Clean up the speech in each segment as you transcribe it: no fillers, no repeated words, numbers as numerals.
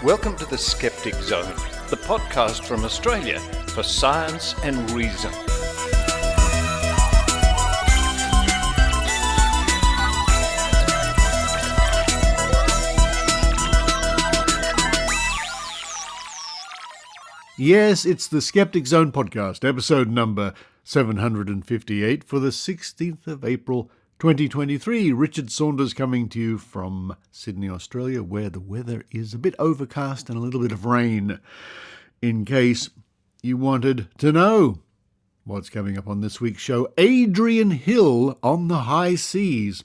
Welcome to the Skeptic Zone, the podcast from Australia for science and reason. Yes, it's the Skeptic Zone podcast, episode number 758 for the 16th of April 2023. Richard Saunders coming to you from Sydney, Australia, where the weather is a bit overcast and a little bit of rain. In case you wanted to know what's coming up on this week's show, Adrienne Hill on the high seas.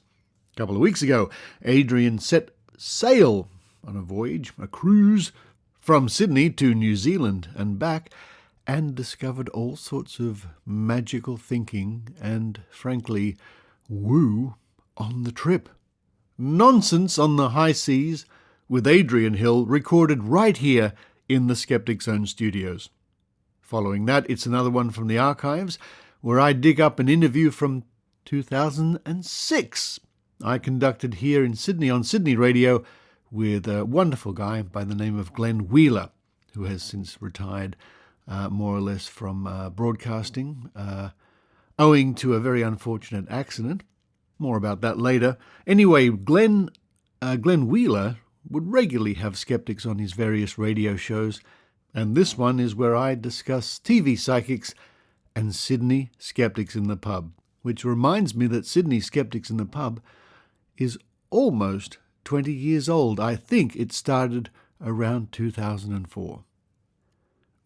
A couple of weeks ago, Adrienne set sail on a voyage, a cruise, from Sydney to New Zealand and back, and discovered all sorts of magical thinking and, frankly, woo on the trip. Nonsense on the high seas with Adrienne Hill, recorded right here in the Skeptic Zone studios. Following that, it's another one from the archives, where I dig up an interview from 2006 I conducted here in Sydney on Sydney Radio with a wonderful guy by the name of Glenn Wheeler, who has since retired more or less from broadcasting, owing to a very unfortunate accident. More about that later. Anyway, Glenn Wheeler would regularly have skeptics on his various radio shows, and this one is where I discuss TV Psychics and Sydney Skeptics in the Pub, which reminds me that Sydney Skeptics in the Pub is almost 20 years old. I think it started around 2004.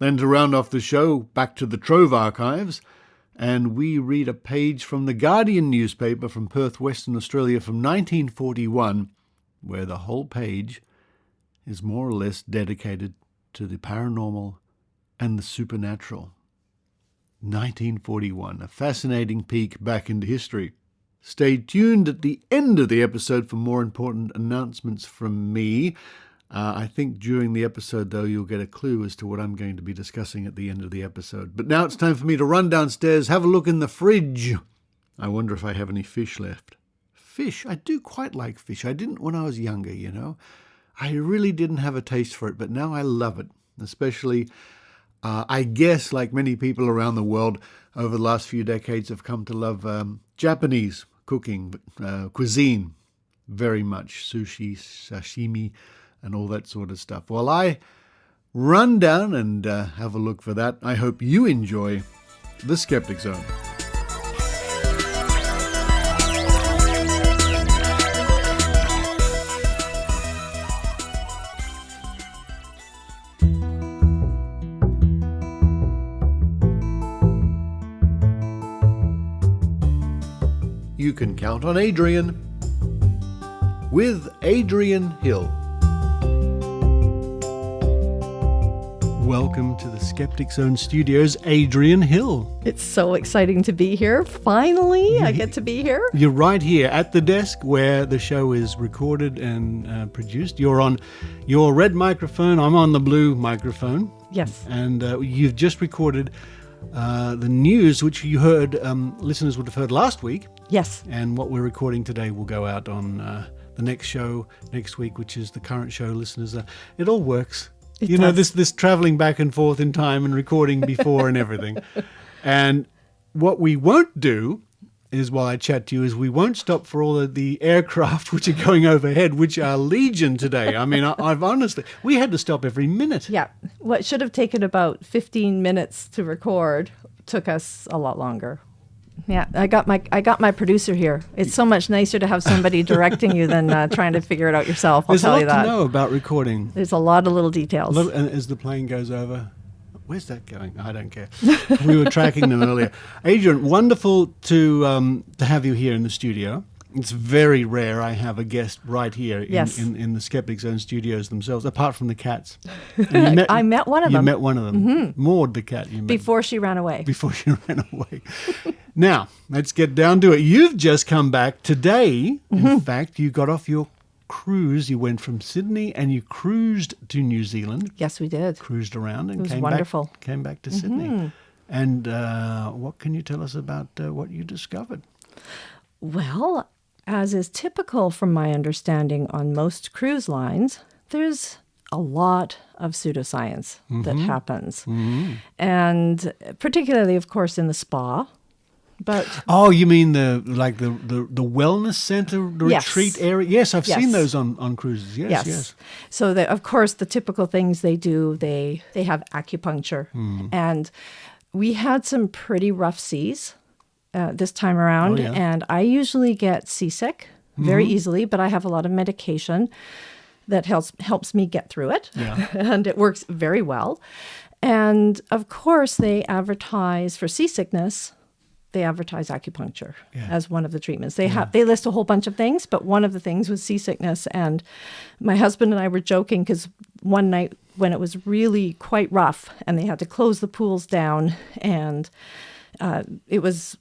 Then to round off the show, back to the Trove archives, and we read a page from the Guardian newspaper from Perth, Western Australia from 1941, where the whole page is more or less dedicated to the paranormal and the supernatural. 1941, a fascinating peek back into history. Stay tuned at the end of the episode for more important announcements from me. I think during the episode, though, you'll get a clue as to what I'm going to be discussing at the end of the episode. But now it's time for me to run downstairs, have a look in the fridge. I wonder if I have any fish left. Fish? I do quite like fish. I didn't when I was younger, you know. I really didn't have a taste for it, but now I love it. Especially, I guess, like many people around the world over the last few decades, have come to love Japanese cooking, cuisine, very much. Sushi, sashimi, and all that sort of stuff. While I run down and have a look for that, I hope you enjoy the Skeptic Zone. You can count on Adrienne with Adrienne Hill. Welcome to the Skeptic Zone studios, Adrienne Hill. It's so exciting to be here. Finally, I get to be here. You're right here at the desk where the show is recorded and produced. You're on your red microphone. I'm on the blue microphone. Yes. And you've just recorded the news, which you heard, listeners would have heard last week. Yes. And what we're recording today will go out on the next show next week, which is the current show, listeners. It all works. You know, this traveling back and forth in time and recording before and everything. And what we won't do is, while I chat to you, is we won't stop for all of the aircraft which are going overhead, which are legion today. I mean, I've honestly, we had to stop every minute. Yeah. What should have taken about 15 minutes to record took us a lot longer. Yeah, I got my producer here. It's so much nicer to have somebody directing you than trying to figure it out yourself. I'll tell you that. There's a lot to know about recording. There's a lot of little details. And as the plane goes over, where's that going? I don't care. We were tracking them earlier. Adrienne, wonderful to have you here in the studio. It's very rare I have a guest right here in the Skeptic Zone studios themselves, apart from the cats. I met one of them. You met one of them. Mm-hmm. Maud, the cat you met. Before she ran away. Now, let's get down to it. You've just come back today. Mm-hmm. In fact, you got off your cruise. You went from Sydney and you cruised to New Zealand. Yes, we did. Cruised around and it was wonderful. Came back to Sydney. And what can you tell us about what you discovered? Well, as is typical from my understanding on most cruise lines, there's a lot of pseudoscience that happens. And particularly, of course, in the spa. But oh, you mean the wellness center, the Yes. retreat area? Yes, I've seen Yes. those on cruises. Yes. So, of course, the typical things they do, they have acupuncture. And we had some pretty rough seas this time around. Oh, yeah. And I usually get seasick very easily, but I have a lot of medication that helps me get through it. Yeah. And it works very well. And, of course, they advertise for seasickness. They advertise acupuncture as one of the treatments. They list a whole bunch of things, but one of the things was seasickness. And my husband and I were joking because one night when it was really quite rough and they had to close the pools down, and it was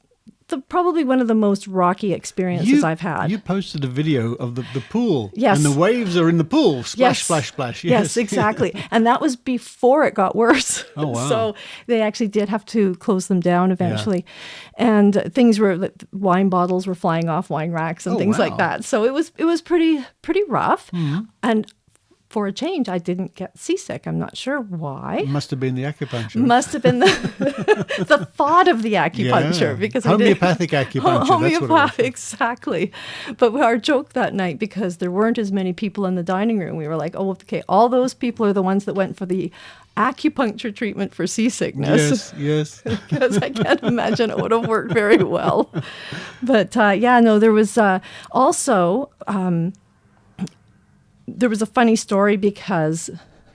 probably one of the most rocky experiences I've had. You posted a video of the pool. Yes. And the waves are in the pool. Splash, Yes. splash, splash. Yes, exactly. And that was before it got worse. Oh, wow. So they actually did have to close them down eventually. And things were, wine bottles were flying off wine racks and things like wow. that. So it was pretty rough. And for a change, I didn't get seasick. I'm not sure why. Must have been the acupuncture. Must have been the thought of the acupuncture, because homeopathic acupuncture. Homeopathic, that's what it was. exactly. But our joke that night, because there weren't as many people in the dining room, we were like, "Oh, okay, all those people are the ones that went for the acupuncture treatment for seasickness." Yes. Because I can't imagine it would have worked very well. But there was also. There was a funny story because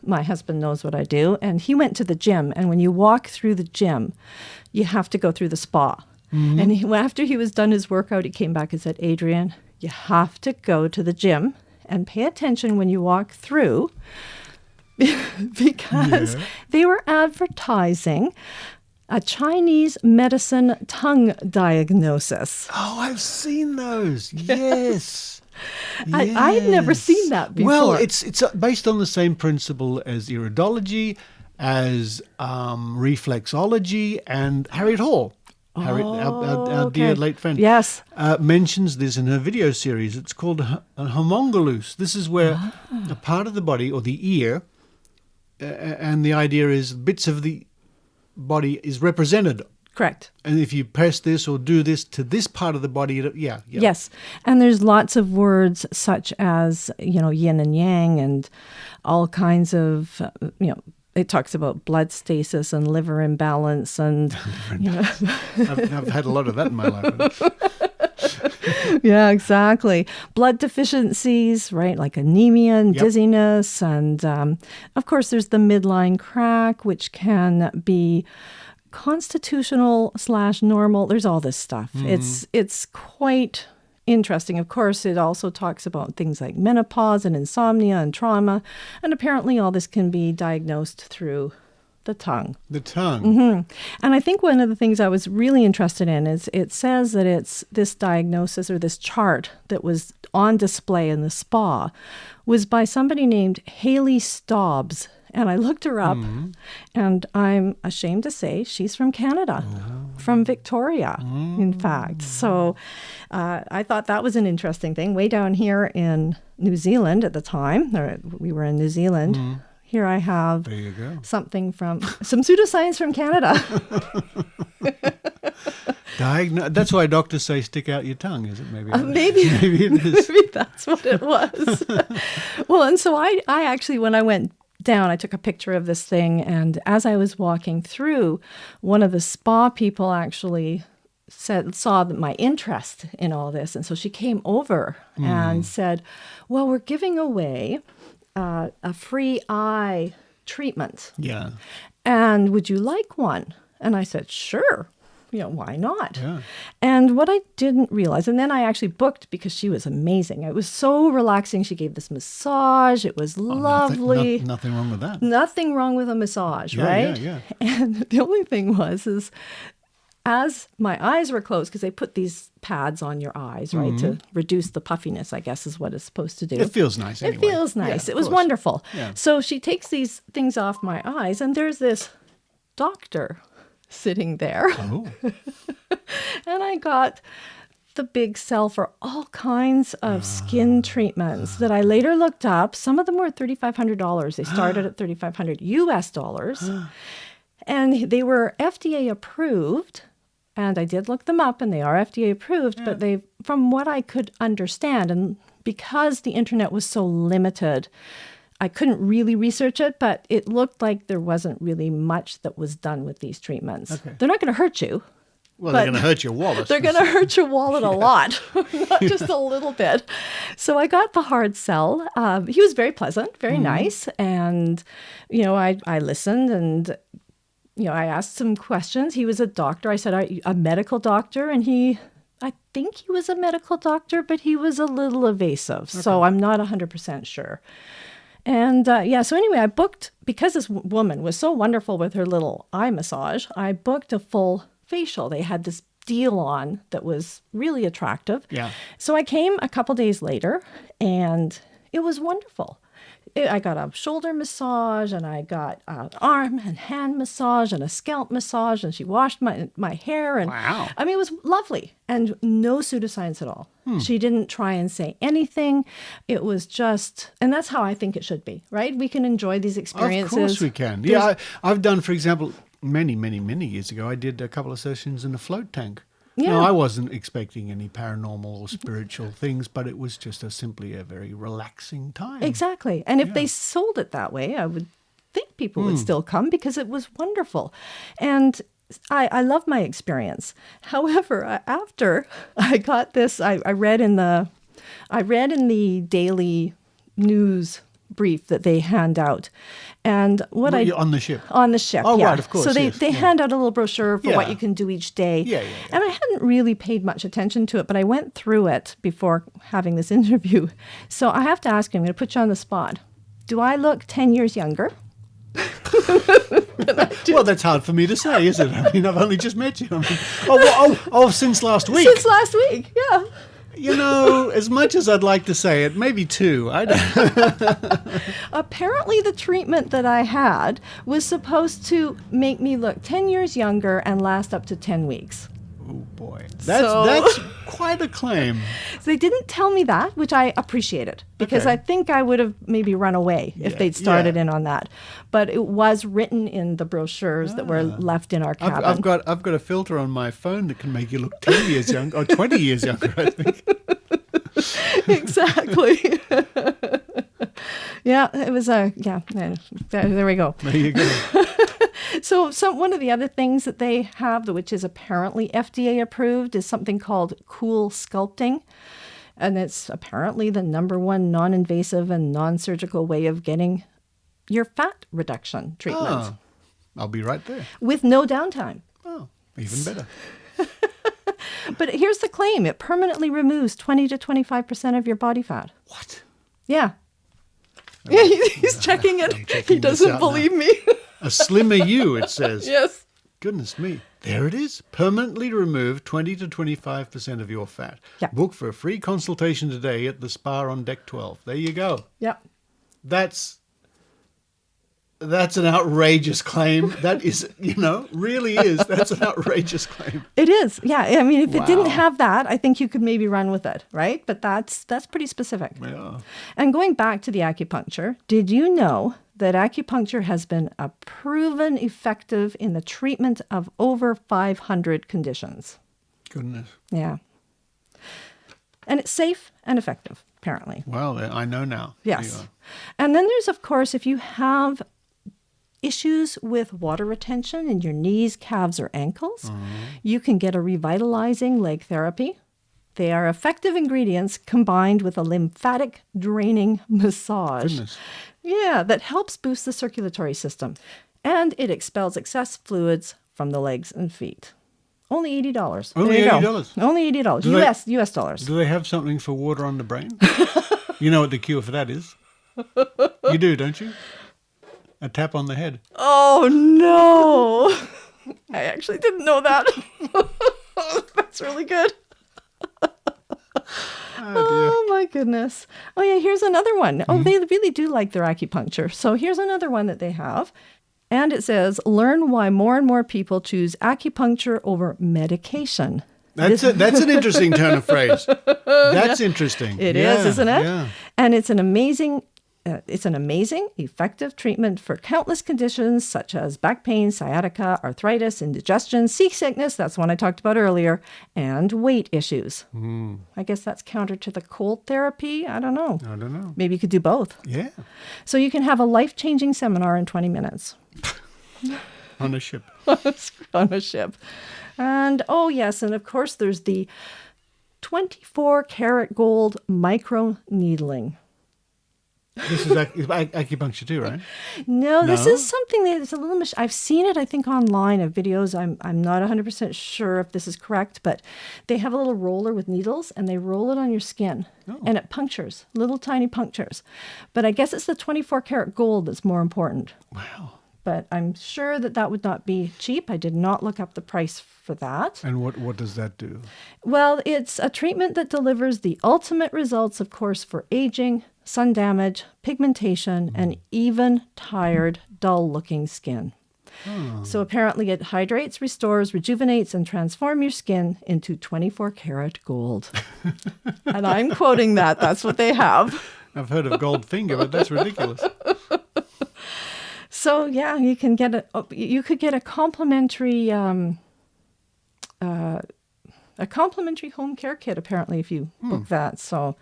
my husband knows what I do, and he went to the gym. And when you walk through the gym, you have to go through the spa. And after he was done his workout, he came back and said, "Adrienne, you have to go to the gym and pay attention when you walk through," because they were advertising a Chinese medicine tongue diagnosis. Oh, I've seen those. Yes. I'd never seen that before. Well, it's based on the same principle as iridology, as reflexology, and Harriet Hall. Our dear late friend. Yes. Mentions this in her video series. It's called a homunculus. This is where a part of the body, or the ear, and the idea is bits of the body is represented. Correct. And if you press this or do this to this part of the body, Yes. And there's lots of words such as, yin and yang, and all kinds of, it talks about blood stasis and liver imbalance. And, I've had a lot of that in my life. Yeah, exactly. Blood deficiencies, right? Like anemia and dizziness. And of course, there's the midline crack, which can be constitutional/normal. There's all this stuff. It's quite interesting. Of course, it also talks about things like menopause and insomnia and trauma. And apparently all this can be diagnosed through the tongue. The tongue. And I think one of the things I was really interested in is it says that it's this diagnosis, or this chart that was on display in the spa, was by somebody named Haley Stobbs. And I looked her up, and I'm ashamed to say she's from Canada, from Victoria, in fact. So I thought that was an interesting thing. Way down here in New Zealand at the time, we were in New Zealand. Here I have There you go. some pseudoscience from Canada. That's why doctors say stick out your tongue, is it? Maybe Maybe it is. maybe that's what it was. Well, and so I actually, when I went down, I took a picture of this thing, and as I was walking through, one of the spa people actually saw my interest in all this, and so she came over and said, "Well, we're giving away a free eye treatment, Yeah. and would you like one?" And I said, "Sure. Why not?" Yeah. And what I didn't realize, and then I actually booked because she was amazing. It was so relaxing. She gave this massage. It was lovely. Nothing wrong with that. Nothing wrong with a massage, right? Yeah. And the only thing is as my eyes were closed, because they put these pads on your eyes, right, to reduce the puffiness, I guess is what it's supposed to do. It feels nice anyway. It feels nice. Yeah, it was course. wonderful. Yeah. So she takes these things off my eyes, and there's this doctor sitting there. Oh. And I got the big sell for all kinds of skin treatments that I later looked up. Some of them were $3,500. They started at $3,500 US dollars. And they were FDA approved. And I did look them up, and they are FDA approved. But they, from what I could understand, and because the internet was so limited, I couldn't really research it, but it looked like there wasn't really much that was done with these treatments. Okay. They're not going to hurt you. Well, they're going to hurt your wallet. They're going to hurt your wallet a lot, not just a little bit. So I got the hard sell. He was very pleasant, very nice. And, I listened and, I asked some questions. He was a doctor. I said, "Are you a medical doctor?" And I think he was a medical doctor, but he was a little evasive. Okay. So I'm not 100% sure. And so anyway, I booked, because this woman was so wonderful with her little eye massage, I booked a full facial. They had this deal on that was really attractive. Yeah. So I came a couple days later, and it was wonderful. I got a shoulder massage, and I got an arm and hand massage and a scalp massage, and she washed my hair. And wow. I mean, it was lovely, and no pseudoscience at all. She didn't try and say anything. It was just, and that's how I think it should be, right? We can enjoy these experiences. Of course we can. Yeah, I've done, for example, many, many, many years ago, I did a couple of sessions in a float tank. Yeah. No, I wasn't expecting any paranormal or spiritual things, but it was just simply a very relaxing time. Exactly. And if they sold it that way, I would think people would still come, because it was wonderful. And I love my experience. However, after I got this, I read in the daily news brief that they hand out. And on the ship? On the ship, oh, right, of course. So they hand out a little brochure for what you can do each day. Yeah. And I hadn't really paid much attention to it, but I went through it before having this interview. So I have to ask you, I'm going to put you on the spot. Do I look 10 years younger? Well, that's hard for me to say, isn't it? I mean, I've only just met you. I mean, since last week. Since last week, yeah. As much as I'd like to say it, maybe 2. I don't. Apparently, the treatment that I had was supposed to make me look 10 years younger and last up to 10 weeks. Oh, boy. That's quite a claim. So they didn't tell me that, which I appreciated, because I think I would have maybe run away if they'd started in on that. But it was written in the brochures that were left in our cabin. I've got a filter on my phone that can make you look 10 years younger, or 20 years younger, I think. Exactly. Yeah, it was there we go. There you go. So one of the other things that they have, which is apparently FDA approved, is something called cool sculpting. And it's apparently the #1 non-invasive and non-surgical way of getting your fat reduction treatment. Oh, I'll be right there. With no downtime. Oh, even better. But here's the claim. It permanently removes 20 to 25% of your body fat. What? Yeah. He's checking it. He doesn't believe me. A slimmer you, it says. Yes. Goodness me. There it is. Permanently remove 20 to 25% of your fat. Yeah. Book for a free consultation today at the spa on deck 12. There you go. Yeah. That's an outrageous claim. That is, really is. That's an outrageous claim. It is. Yeah. I mean, if it didn't have that, I think you could maybe run with it, right? But that's pretty specific. Yeah. And going back to the acupuncture, did you know that acupuncture has been proven effective in the treatment of over 500 conditions? Goodness. Yeah. And it's safe and effective, apparently. Well, I know now. Yes. And then there's, of course, if you have issues with water retention in your knees, calves, or ankles, you can get a revitalizing leg therapy. They are effective ingredients combined with a lymphatic draining massage. Goodness. Yeah, that helps boost the circulatory system. And it expels excess fluids from the legs and feet. Only $80. Only $80? Only $80. US dollars. Do they have something for water on the brain? You know what the cure for that is? You do, don't you? A tap on the head. Oh, no. I actually didn't know that. That's really good. Oh, my goodness. Oh, yeah, here's another one. Oh, they really do like their acupuncture. So here's another one that they have. And it says, learn why more and more people choose acupuncture over medication. That's an interesting turn of phrase. That's interesting. It is, isn't it? Yeah. And it's an amazing, effective treatment for countless conditions such as back pain, sciatica, arthritis, indigestion, seasickness, that's one I talked about earlier, and weight issues. I guess that's counter to the cold therapy. I don't know. Maybe you could do both. Yeah. So you can have a life-changing seminar in 20 minutes. On a ship. On a ship. And, oh yes, and of course there's the 24 karat gold micro needling. This is acupuncture too, right? No, this is something that's a little... I've seen it, I think, online of videos. I'm not 100% sure if this is correct, but they have a little roller with needles, and they roll it on your skin, and it punctures, little tiny punctures. But I guess it's the 24 karat gold that's more important. Wow. But I'm sure that would not be cheap. I did not look up the price for that. And what does that do? Well, it's a treatment that delivers the ultimate results, of course, for aging, sun damage, pigmentation, and even tired, dull-looking skin. So apparently it hydrates, restores, rejuvenates, and transforms your skin into 24 karat gold. And I'm quoting that. That's what they have. I've heard of gold finger, but that's ridiculous. So yeah, you could get a complimentary home care kit apparently if you book that. So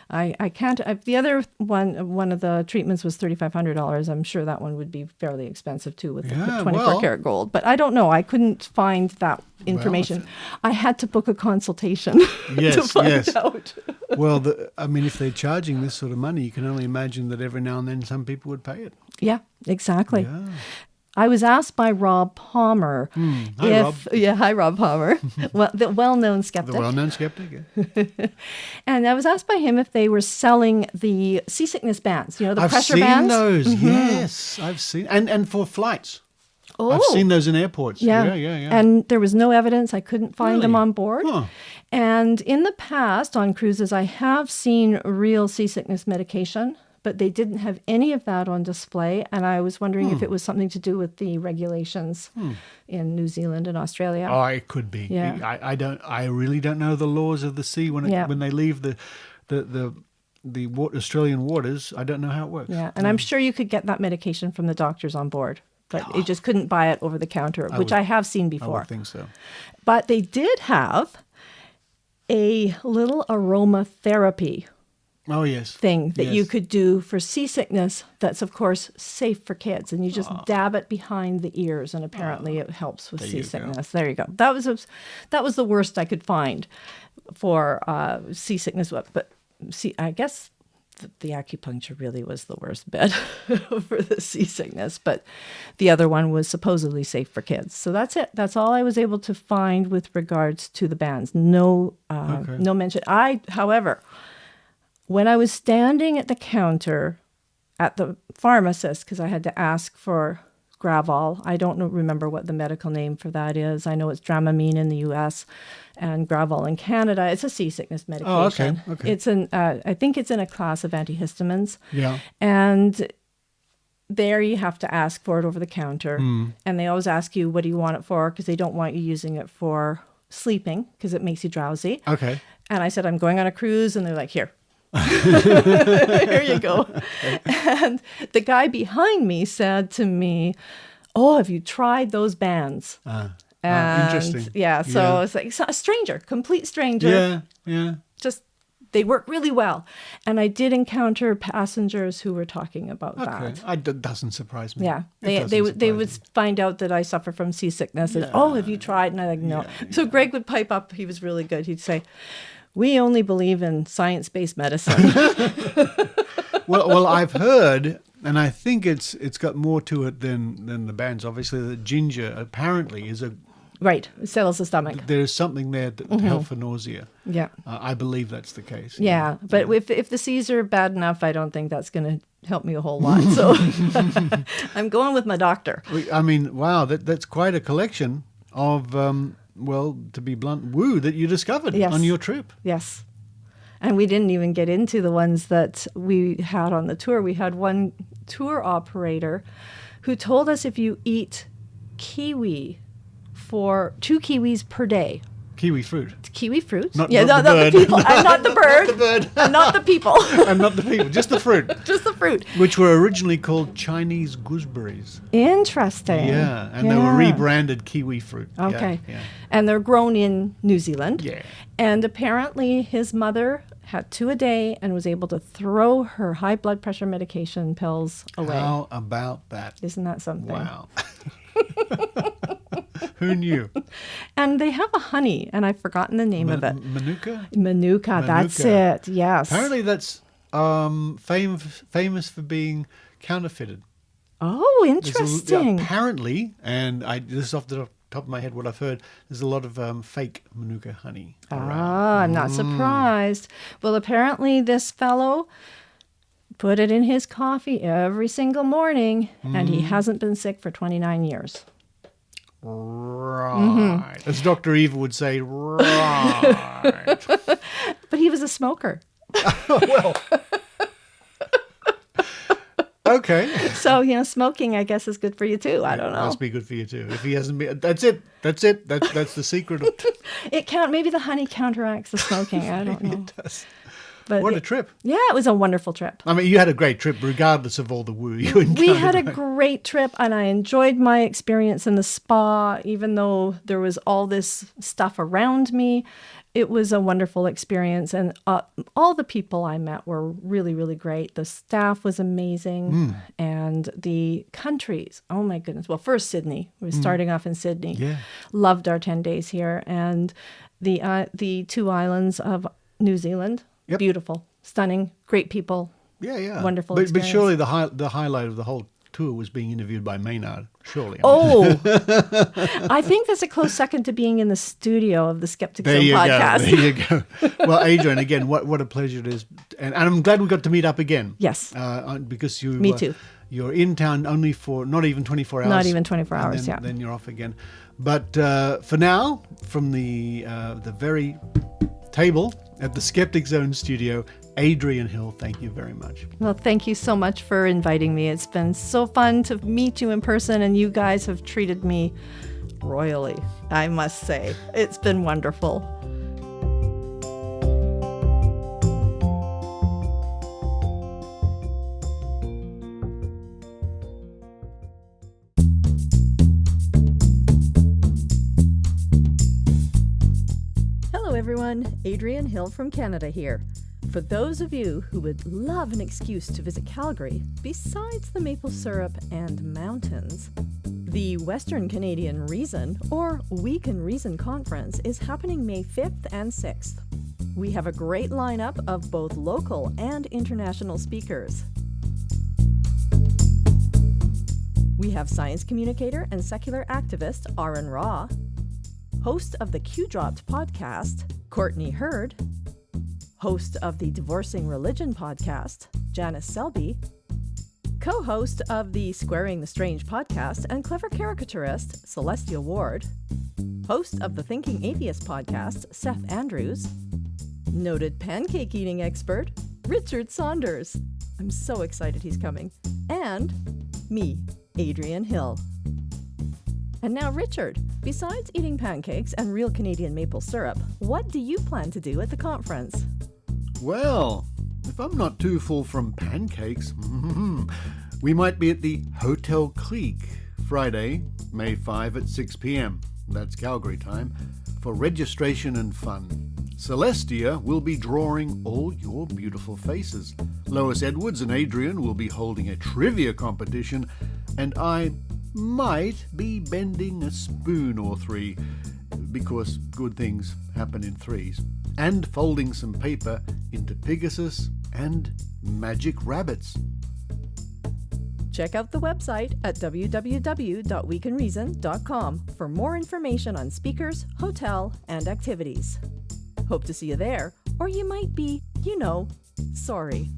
I can't. The other one of the treatments was $3,500. I'm sure that one would be fairly expensive too with the 24 karat gold. But I don't know. I couldn't find that information. I had to book a consultation to find out. Well, if they're charging this sort of money, you can only imagine that every now and then some people would pay it. Yeah, exactly. Yeah. I was asked by Rob Palmer hi Rob Palmer, the well-known skeptic. The well-known skeptic, yeah. And I was asked by him if they were selling the seasickness bands, the pressure bands. I've seen those, yes. I've seen, and for flights. Oh. I've seen those in airports. Yeah. And there was no evidence. I couldn't find them on board. Huh. And in the past on cruises, I have seen real seasickness medication, but they didn't have any of that on display. And I was wondering if it was something to do with the regulations in New Zealand and Australia. Oh, it could be. Yeah. I really don't know the laws of the sea when they leave the Australian waters. I don't know how it works. Yeah, and I'm sure you could get that medication from the doctors on board, but you just couldn't buy it over the counter, which I have seen before. I would think so. But they did have a little aromatherapy thing that you could do for seasickness that's, of course, safe for kids. And you just dab it behind the ears, and apparently it helps with seasickness. There you go. That was the worst I could find for seasickness. But I guess the acupuncture really was the worst bit for the seasickness. But the other one was supposedly safe for kids. So that's it. That's all I was able to find with regards to the bands. No mention. However, when I was standing at the counter at the pharmacist, because I had to ask for Gravol, I don't remember what the medical name for that is. I know it's Dramamine in the U.S. and Gravol in Canada. It's a seasickness medication. Oh, okay. It's I think it's in a class of antihistamines. Yeah. And there you have to ask for it over the counter. And they always ask you, what do you want it for? Because they don't want you using it for sleeping because it makes you drowsy. Okay. And I said, I'm going on a cruise. And they're like, here. Here you go. And the guy behind me said to me, oh, have you tried those bands? Interesting. Yeah, so it's like a stranger, complete stranger. Yeah. Just, they work really well. And I did encounter passengers who were talking about that. That doesn't surprise me. Yeah, they would find out that I suffer from seasickness. And, oh, have you tried? And I'm like, no. So Greg would pipe up. He was really good. He'd say, we only believe in science-based medicine. Well, I've heard, and I think it's got more to it than the bands. Obviously, that ginger apparently is right. It settles the stomach. There is something there that would help for nausea. Yeah, I believe that's the case. Yeah, but if the seas are bad enough, I don't think that's going to help me a whole lot. So I'm going with my doctor. I mean, wow, that's quite a collection of. To be blunt, woo that you discovered on your trip. Yes. And we didn't even get into the ones that we had on the tour. We had one tour operator who told us if you eat kiwi for 2 kiwis per day. kiwi fruit. Kiwi fruit. Not the bird. people. I'm not the bird. Not the bird. I'm not the people. And not the people, just the fruit. Just the fruit. Which were originally called Chinese gooseberries. Interesting. Yeah, and they were rebranded kiwi fruit. Okay. Yeah. And they're grown in New Zealand. Yeah. And apparently his mother had 2 a day and was able to throw her high blood pressure medication pills away. How about that? Isn't that something? Wow. Who knew? And they have a honey, and I've forgotten the name of it. Manuka, that's it. Yes. Apparently that's famous for being counterfeited. Oh, interesting. Apparently, and this is off the top of my head what I've heard, there's a lot of fake Manuka honey around. I'm not surprised. Well, apparently this fellow put it in his coffee every single morning, and he hasn't been sick for 29 years. Right. As Dr. Eva would say, right. But he was a smoker. Well. Okay. So, smoking, I guess, is good for you too. I don't know. Must be good for you too. If he hasn't been, that's it. That's the secret of Maybe the honey counteracts the smoking. I don't know. It does. But what a trip. Yeah, it was a wonderful trip. I mean, you had a great trip regardless of all the woo you encountered. We had a great trip, and I enjoyed my experience in the spa, even though there was all this stuff around me. It was a wonderful experience, and all the people I met were really, really great. The staff was amazing, and the countries, oh my goodness. Well, first Sydney. We were starting off in Sydney. Yeah. Loved our 10 days here, and the 2 islands of New Zealand. Yep. Beautiful, stunning, great people. Yeah. Wonderful But experience. surely the highlight of the whole tour was being interviewed by Maynard. Surely. Oh, I think that's a close second to being in the studio of the Skeptic Zone podcast. There you go. Well, Adrienne, again, what a pleasure it is. And I'm glad we got to meet up again. Yes. Because Me too. You're in town only for not even 24 hours. Not even 24 hours, Then you're off again. But for now, from the very table at the Skeptic Zone studio, Adrienne Hill, thank you very much. Well, thank you so much for inviting me. It's been so fun to meet you in person, and you guys have treated me royally, I must say. It's been wonderful. Hello everyone, Adrienne Hill from Canada here. For those of you who would love an excuse to visit Calgary, besides the maple syrup and mountains, the Western Canadian Reason, or WeCanReason conference, is happening May 5th and 6th. We have a great lineup of both local and international speakers. We have science communicator and secular activist Aaron Raw, host of the Q Dropped podcast, Courtney Hurd, host of the Divorcing Religion podcast, Janice Selby, co-host of the Squaring the Strange podcast and clever caricaturist, Celestia Ward, host of the Thinking Atheist podcast, Seth Andrews, noted pancake eating expert, Richard Saunders. I'm so excited he's coming. And me, Adrienne Hill. And now, Richard, besides eating pancakes and real Canadian maple syrup, what do you plan to do at the conference? Well, if I'm not too full from pancakes, we might be at the Hotel Clique Friday, May 5 at 6 p.m. That's Calgary time, for registration and fun. Celestia will be drawing all your beautiful faces. Lois Edwards and Adrienne will be holding a trivia competition, and I might be bending a spoon or 3, because good things happen in 3s, and folding some paper into Pegasus and magic rabbits. Check out the website at www.wecanreason.com for more information on speakers, hotel, and activities. Hope to see you there, or you might be, sorry.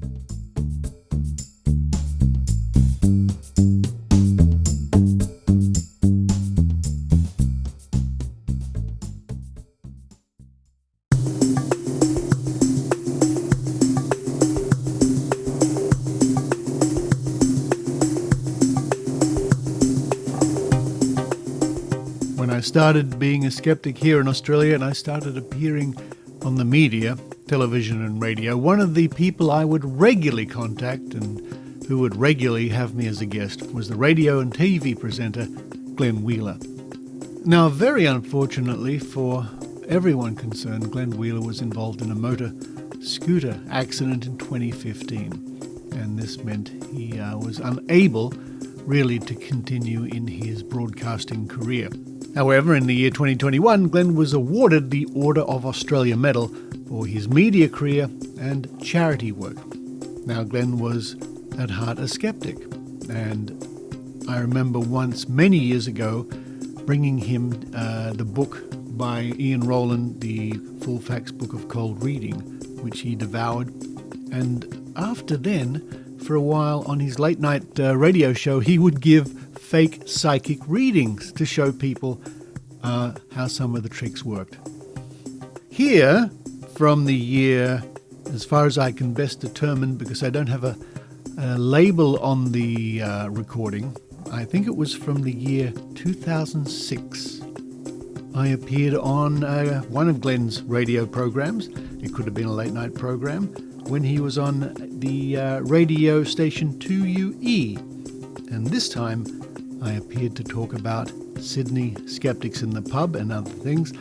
started being a skeptic here in Australia, and I started appearing on the media, television and radio. One of the people I would regularly contact and who would regularly have me as a guest was the radio and TV presenter Glenn Wheeler. Now, very unfortunately for everyone concerned, Glenn Wheeler was involved in a motor scooter accident in 2015, and this meant he was unable really to continue in his broadcasting career. However, in the year 2021, Glenn was awarded the Order of Australia Medal for his media career and charity work. Now, Glenn was at heart a skeptic, and I remember once, many years ago, bringing him the book by Ian Rowland, the Full Facts Book of Cold Reading, which he devoured. And after then, for a while on his late night radio show, he would give fake psychic readings to show people how some of the tricks worked. Here, from the year, as far as I can best determine, because I don't have a label on the recording, I think it was from the year 2006. I appeared on one of Glenn's radio programs. It could have been a late night program, when he was on the radio station 2UE. And this time I appeared to talk about Sydney Skeptics in the pub and other things.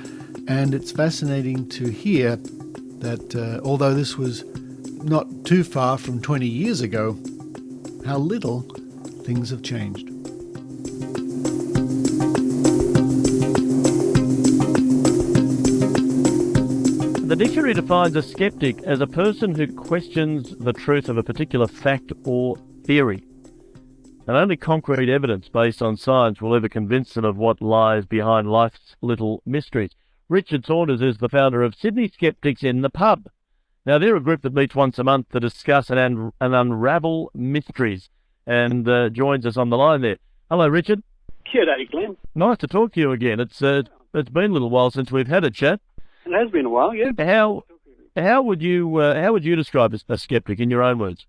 And it's fascinating to hear that although this was not too far from 20 years ago, how little things have changed. The dictionary defines a skeptic as a person who questions the truth of a particular fact or theory. And only concrete evidence based on science will ever convince them of what lies behind life's little mysteries. Richard Saunders is the founder of Sydney Skeptics in the Pub. Now, they're a group that meets once a month to discuss and unravel mysteries, and joins us on the line there. Hello, Richard. G'day, Glenn. Nice to talk to you again. It's been a little while since we've had a chat. It has been a while, yeah. How would you describe a skeptic in your own words?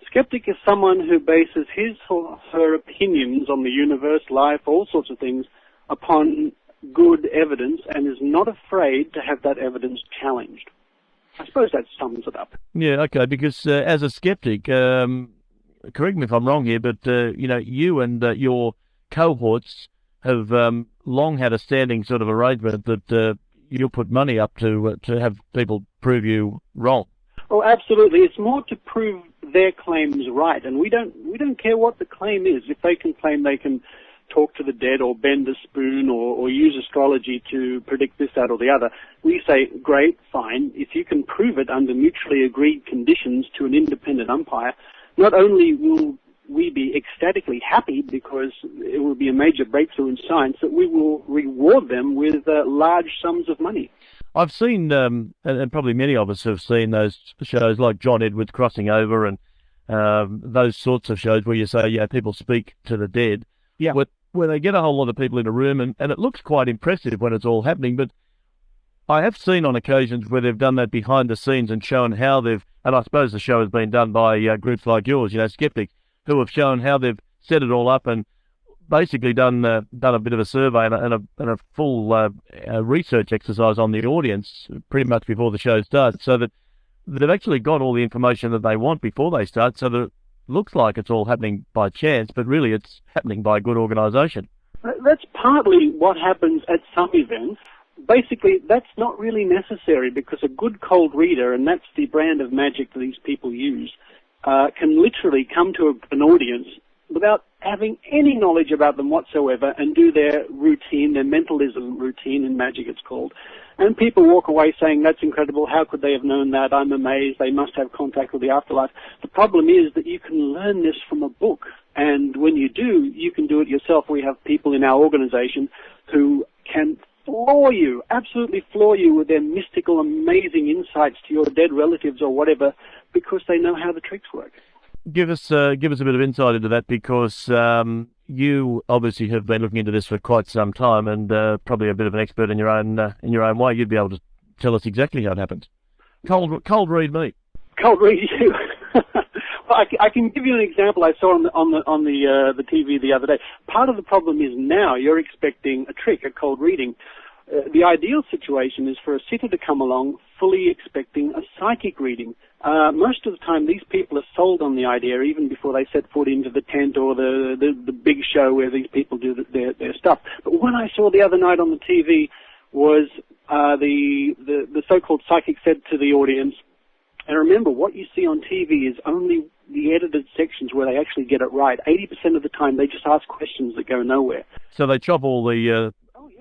Skeptic is someone who bases his or her opinions on the universe, life, all sorts of things, upon good evidence, and is not afraid to have that evidence challenged. I suppose that sums it up. Yeah, okay, because as a skeptic, correct me if I'm wrong here, but you and your cohorts have long had a standing sort of arrangement that you'll put money up to have people prove you wrong. Oh, absolutely. It's more to prove their claims right, and we don't care what the claim is. If they can claim they can talk to the dead or bend a spoon or use astrology to predict this, that, or the other, we say, great, fine. If you can prove it under mutually agreed conditions to an independent umpire, not only will we be ecstatically happy because it will be a major breakthrough in science, that we will reward them with large sums of money. I've seen, and probably many of us have seen those shows like John Edwards Crossing Over and those sorts of shows where you say, yeah, people speak to the dead. Yeah. Where they get a whole lot of people in a room, and it looks quite impressive when it's all happening. But I have seen on occasions where they've done that behind the scenes and shown how they've, and I suppose the show has been done by groups like yours, Skeptics, who have shown how they've set it all up and basically done a bit of a survey and a full research exercise on the audience pretty much before the show starts, so that they've actually got all the information that they want before they start, so that it looks like it's all happening by chance, but really it's happening by good organisation. That's partly what happens at some events. Basically, that's not really necessary, because a good cold reader, and that's the brand of magic that these people use, can literally come to an audience without having any knowledge about them whatsoever and do their routine, their mentalism routine in magic it's called. And people walk away saying, that's incredible, how could they have known that? I'm amazed, they must have contact with the afterlife. The problem is that you can learn this from a book, and when you do, you can do it yourself. We have people in our organization who can floor you, absolutely floor you with their mystical, amazing insights to your dead relatives or whatever, because they know how the tricks work. Give us a bit of insight into that, because you obviously have been looking into this for quite some time, and probably a bit of an expert in your own way. You'd be able to tell us exactly how it happens. Cold read me. Cold read you. I can give you an example I saw on the TV the other day. Part of the problem is now you're expecting a trick, a cold reading. The ideal situation is for a sitter to come along fully expecting a psychic reading. Most of the time, these people are sold on the idea even before they set foot into the tent or the big show where these people do their stuff. But what I saw the other night on the TV was the so-called psychic said to the audience, and remember, what you see on TV is only the edited sections where they actually get it right. 80% of the time, they just ask questions that go nowhere. So they chop all the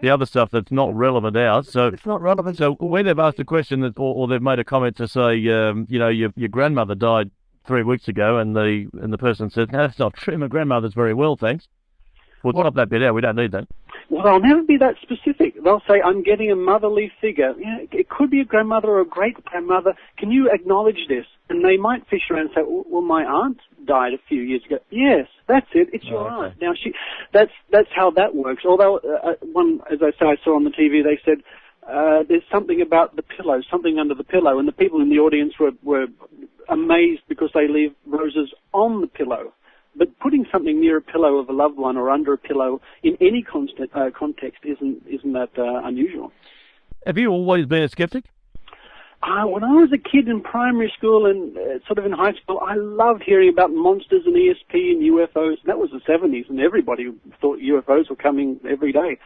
other stuff that's not relevant out. So it's not relevant. So when they've asked a question that, or they've made a comment to say, your grandmother died 3 weeks ago, and the person says, no, that's not true. My grandmother's very well, thanks. We'll chop that bit out. We don't need that. Well, they'll never be that specific. They'll say, I'm getting a motherly figure. Yeah, it could be a grandmother or a great-grandmother. Can you acknowledge this? And they might fish around and say, well, my aunt died a few years ago. Yes, that's it. It's your aunt. Now, that's how that works. Although, as I say, I saw on the TV, they said, there's something about the pillow, something under the pillow. And the people in the audience were amazed because they leave roses on the pillow. But putting something near a pillow of a loved one or under a pillow in any context isn't that unusual. Have you always been a skeptic? When I was a kid in primary school and sort of in high school, I loved hearing about monsters and ESP and UFOs. That was the 70s, and everybody thought UFOs were coming every day.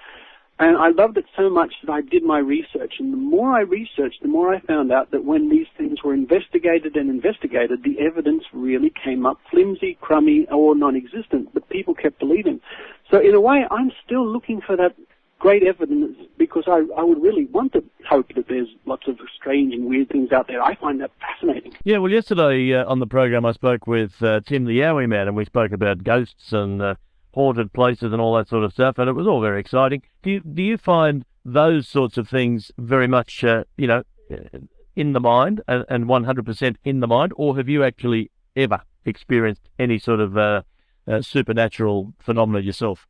And I loved it so much that I did my research. And the more I researched, the more I found out that when these things were investigated, the evidence really came up flimsy, crummy, or non-existent. But people kept believing. So in a way, I'm still looking for that great evidence because I would really want to hope that there's lots of strange and weird things out there. I find that fascinating. Yeah, well, yesterday on the program I spoke with Tim the Yowie Man, and we spoke about ghosts and haunted places and all that sort of stuff, and it was all very exciting. Do you find those sorts of things very much, in the mind and 100% in the mind, or have you actually ever experienced any sort of supernatural phenomena yourself?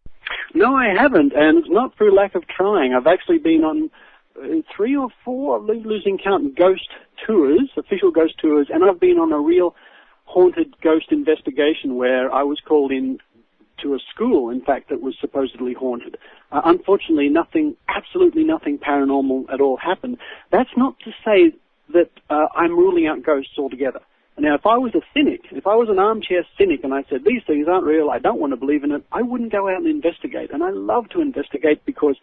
No, I haven't, and it's not through lack of trying. I've actually been on 3 or 4, I'm losing count, ghost tours, official ghost tours, and I've been on a real haunted ghost investigation where I was called in to a school, in fact, that was supposedly haunted. Unfortunately, absolutely nothing paranormal at all happened. That's not to say that I'm ruling out ghosts altogether. Now, if I was a cynic, if I was an armchair cynic and I said, these things aren't real, I don't want to believe in it, I wouldn't go out and investigate. And I love to investigate because,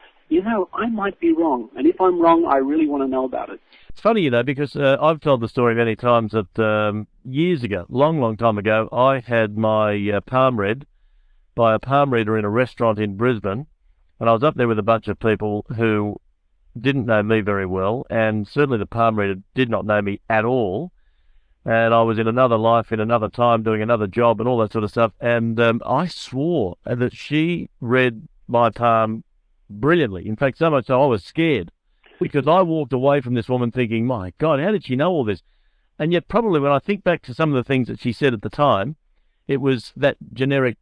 I might be wrong. And if I'm wrong, I really want to know about it. It's funny, because I've told the story many times that years ago, long time ago, I had my palm read by a palm reader in a restaurant in Brisbane, and I was up there with a bunch of people who didn't know me very well, and certainly the palm reader did not know me at all, and I was in another life, in another time, doing another job and all that sort of stuff, and I swore that she read my palm brilliantly. In fact, so much so I was scared, because I walked away from this woman thinking, my God, how did she know all this? And yet probably when I think back to some of the things that she said at the time, it was that generic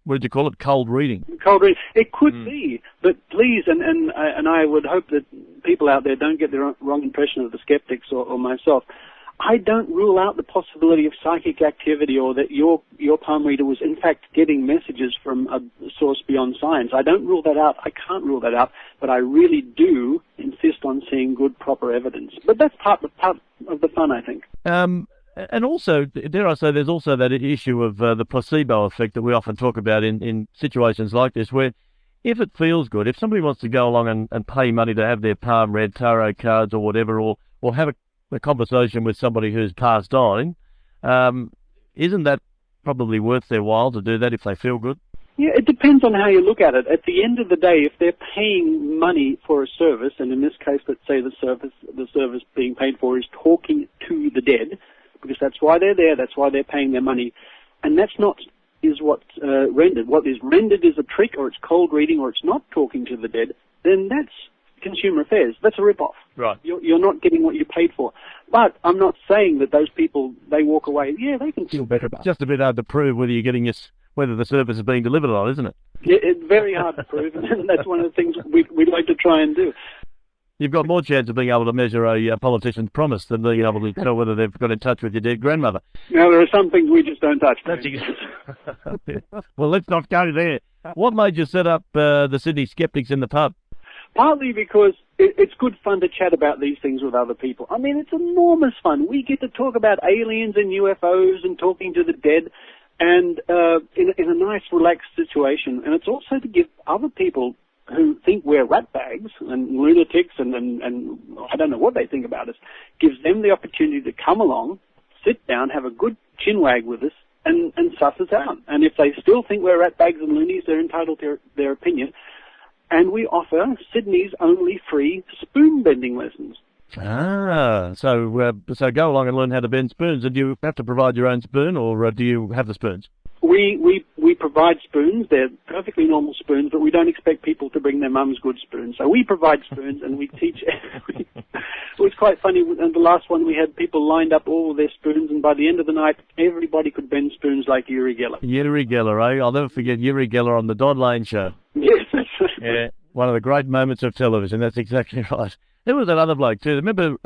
what did you call it? Cold reading. Cold reading. It could be, but please, and I would hope that people out there don't get the wrong impression of the skeptics or myself. I don't rule out the possibility of psychic activity or that your palm reader was in fact getting messages from a source beyond science. I don't rule that out. I can't rule that out, but I really do insist on seeing good, proper evidence. But that's part of the fun, I think. And also, dare I say, there's also that issue of the placebo effect that we often talk about in situations like this, where if it feels good, if somebody wants to go along and pay money to have their palm read, tarot cards or whatever, or have a conversation with somebody who's passed on, isn't that probably worth their while to do that if they feel good? Yeah, it depends on how you look at it. At the end of the day, if they're paying money for a service, and in this case, let's say the service being paid for is talking to the dead, because that's why they're there, that's why they're paying their money, and that's not is what's rendered. What is rendered is a trick, or it's cold reading, or it's not talking to the dead, then that's consumer affairs. That's a rip-off. Right. You're not getting what you paid for. But I'm not saying that those people, they walk away, yeah, they can feel better about it. Just a bit hard to prove whether you're getting whether the service is being delivered or not, isn't it? Yeah, it's very hard to prove, and that's one of the things we'd like to try and do. You've got more chance of being able to measure a politician's promise than being able to tell whether they've got in touch with your dead grandmother. Now, there are some things we just don't touch. That's Well, let's not go there. What made you set up the Sydney Skeptics in the pub? Partly because it's good fun to chat about these things with other people. I mean, it's enormous fun. We get to talk about aliens and UFOs and talking to the dead, and in a nice, relaxed situation. And it's also to give other people who think we're ratbags and lunatics and I don't know what they think about us, gives them the opportunity to come along, sit down, have a good chinwag with us, and suss us out. And if they still think we're ratbags and loonies, they're entitled to their opinion. And we offer Sydney's only free spoon-bending lessons. So go along and learn how to bend spoons. And do you have to provide your own spoon, or do you have the spoons? We provide spoons. They're perfectly normal spoons, but we don't expect people to bring their mum's good spoons. So we provide spoons, and we teach. It was quite funny. And the last one, we had people lined up all their spoons, and by the end of the night, everybody could bend spoons like Uri Geller. Uri Geller, eh? I'll never forget Uri Geller on the Don Lane show. Yes. Yeah, one of the great moments of television. That's exactly right. There was that other bloke too. Remember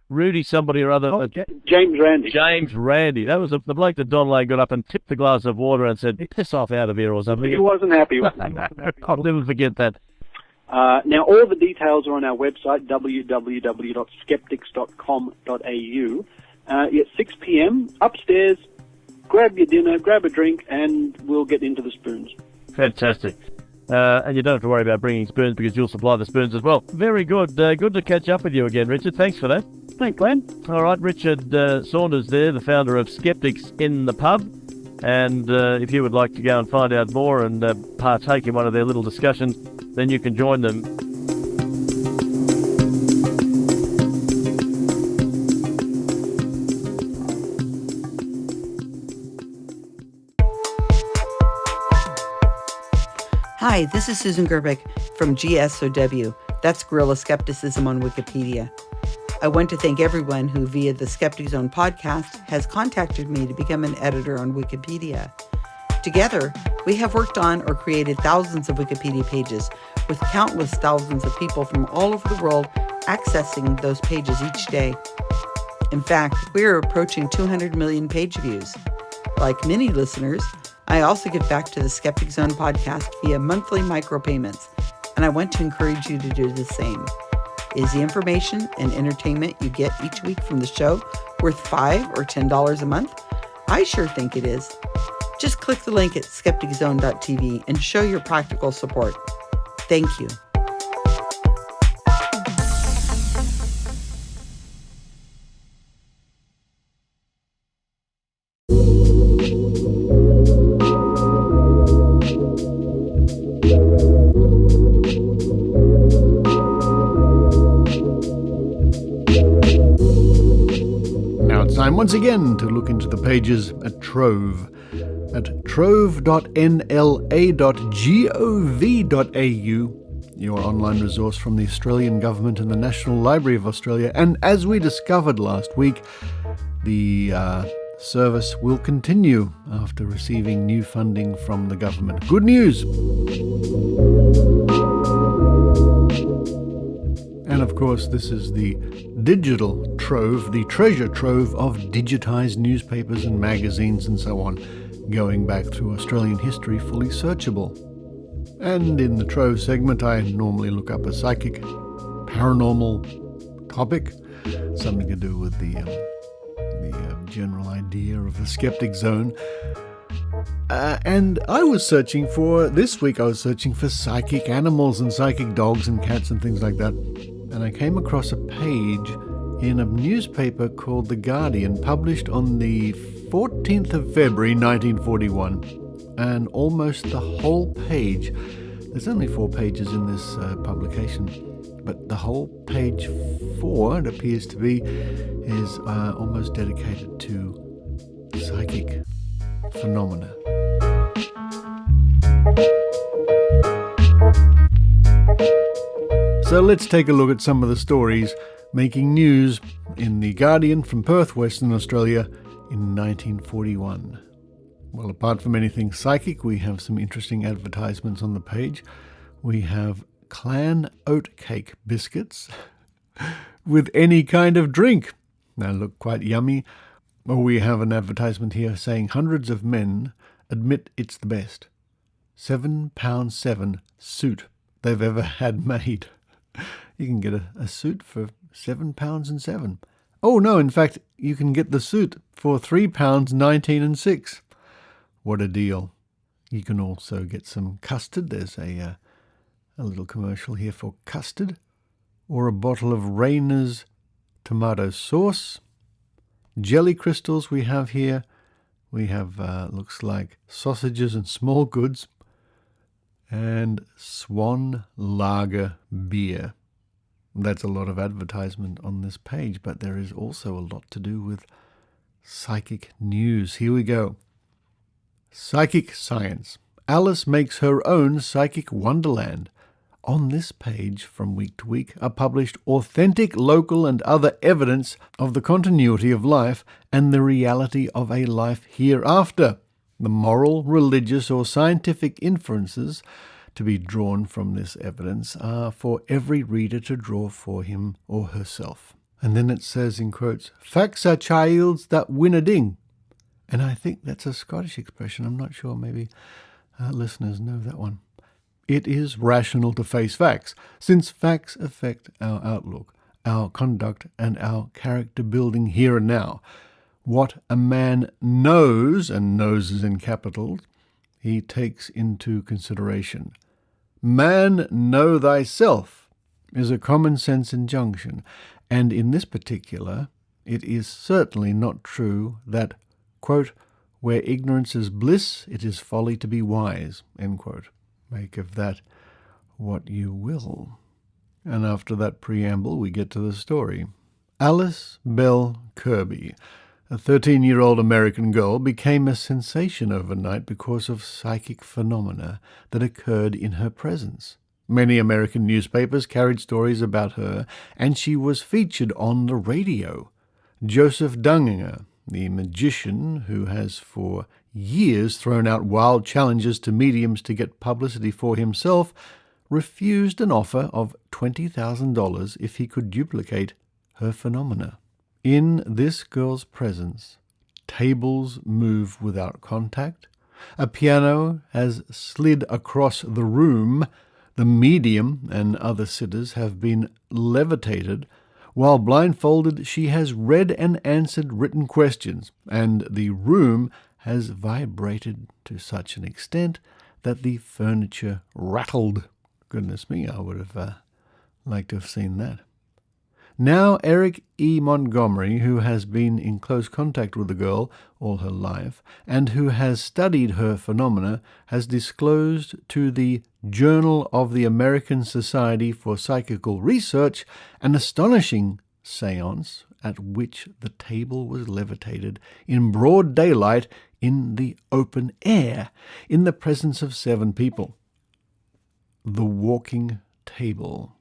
Rudy somebody or other? James Randi. James Randi. That was the bloke that Don Lane got up and tipped the glass of water and said, "Piss off out of here" or something. He wasn't happy. I'll never forget that. Now, all the details are on our website, www.skeptics.com.au. At 6 p.m, upstairs, grab your dinner, grab a drink, and we'll get into the spoons. Fantastic. And you don't have to worry about bringing spoons because you'll supply the spoons as well. Very good. Good to catch up with you again, Richard. Thanks for that. Thanks, Glenn. All right, Richard Saunders there, the founder of Skeptics in the Pub. And if you would like to go and find out more and partake in one of their little discussions, then you can join them. Hi, this is Susan Gerbic from GSOW. That's Guerrilla Skepticism on Wikipedia. I want to thank everyone who, via the Skeptic Zone podcast, has contacted me to become an editor on Wikipedia. Together, we have worked on or created thousands of Wikipedia pages with countless thousands of people from all over the world accessing those pages each day. In fact, we are approaching 200 million page views. Like many listeners, I also give back to the Skeptic Zone podcast via monthly micropayments, and I want to encourage you to do the same. Is the information and entertainment you get each week from the show worth $5 or $10 a month? I sure think it is. Just click the link at skepticzone.tv and show your practical support. Thank you. Time once again to look into the pages at Trove. At trove.nla.gov.au, your online resource from the Australian Government and the National Library of Australia. And as we discovered last week, the service will continue after receiving new funding from the government. Good news! And of course, this is the digital trove, the treasure trove of digitised newspapers and magazines and so on, going back through Australian history, fully searchable. And in the Trove segment, I normally look up a psychic, paranormal topic, something to do with the general idea of the Skeptic Zone. And I was searching for, this week I was searching for psychic animals and psychic dogs and cats and things like that. And I came across a page in a newspaper called The Guardian, published on the 14th of February 1941. And almost the whole page, there's only 4 pages in this publication, but the whole page 4, it appears to be, is almost dedicated to psychic phenomena. So let's take a look at some of the stories making news in The Guardian from Perth, Western Australia in 1941. Well, apart from anything psychic, we have some interesting advertisements on the page. We have clan oatcake biscuits, with any kind of drink. They look quite yummy. Well, we have an advertisement here saying hundreds of men admit it's the best. £7.7 suit they've ever had made. You can get a suit for £7.7. Oh no, in fact, you can get the suit for £3.19 6. What a deal. You can also get some custard. There's a little commercial here for custard. Or a bottle of Rainer's tomato sauce. Jelly crystals we have here. We have, looks like sausages and small goods. And Swan Lager beer. That's a lot of advertisement on this page, but there is also a lot to do with psychic news. Here we go. Psychic science. Alice makes her own psychic wonderland. On this page, from week to week, are published authentic local and other evidence of the continuity of life and the reality of a life hereafter. The moral, religious, or scientific inferences to be drawn from this evidence are for every reader to draw for him or herself. And then it says in quotes, facts are childs that win a ding. And I think that's a Scottish expression. I'm not sure. Maybe listeners know that one. It is rational to face facts, since facts affect our outlook, our conduct, and our character building here and now. What a man knows, and knows is in capitals, he takes into consideration. Man, know thyself is a common sense injunction, and in this particular, it is certainly not true that, quote, where ignorance is bliss, it is folly to be wise, end quote. Make of that what you will. And after that preamble, we get to the story. Alice Bell Kirby, a 13-year-old American girl, became a sensation overnight because of psychic phenomena that occurred in her presence. Many American newspapers carried stories about her, and she was featured on the radio. Joseph Dunginger, the magician who has for years thrown out wild challenges to mediums to get publicity for himself, refused an offer of $20,000 if he could duplicate her phenomena. In this girl's presence, tables move without contact, a piano has slid across the room, the medium and other sitters have been levitated, while blindfolded she has read and answered written questions, and the room has vibrated to such an extent that the furniture rattled. Goodness me, I would have liked to have seen that. Now Eric E. Montgomery, who has been in close contact with the girl all her life, and who has studied her phenomena, has disclosed to the Journal of the American Society for Psychical Research an astonishing séance at which the table was levitated in broad daylight in the open air, in the presence of 7 people. The walking table.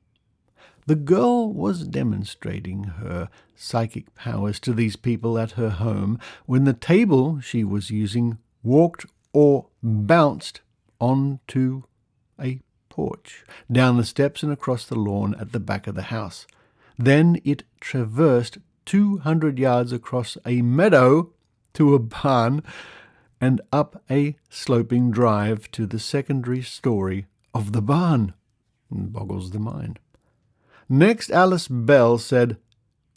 The girl was demonstrating her psychic powers to these people at her home when the table she was using walked or bounced onto a porch, down the steps and across the lawn at the back of the house. Then it traversed 200 yards across a meadow to a barn and up a sloping drive to the secondary story of the barn. It boggles the mind. Next, Alice Bell said,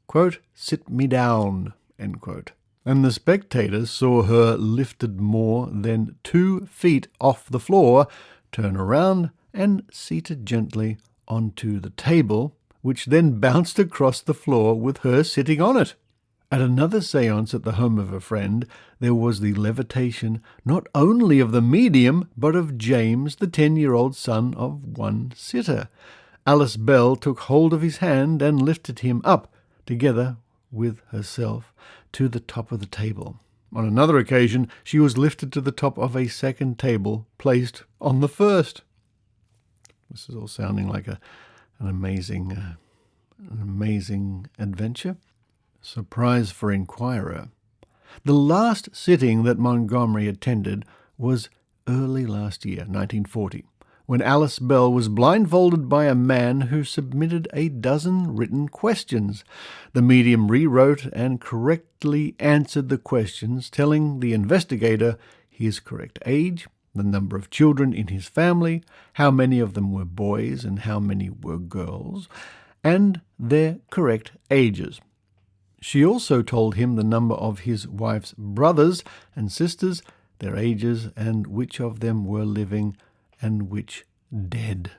quote, sit me down, end quote. And the spectators saw her lifted more than 2 feet off the floor, turn around and seated gently onto the table, which then bounced across the floor with her sitting on it. At another séance at the home of a friend, there was the levitation not only of the medium, but of James, the 10-year-old son of one sitter. Alice Bell took hold of his hand and lifted him up, together with herself, to the top of the table. On another occasion, she was lifted to the top of a second table placed on the first. This is all sounding like an amazing adventure. Surprise for inquirer. The last sitting that Montgomery attended was early last year, 1940, when Alice Bell was blindfolded by a man who submitted a dozen written questions. The medium rewrote and correctly answered the questions, telling the investigator his correct age, the number of children in his family, how many of them were boys and how many were girls, and their correct ages. She also told him the number of his wife's brothers and sisters, their ages, and which of them were living and which dead.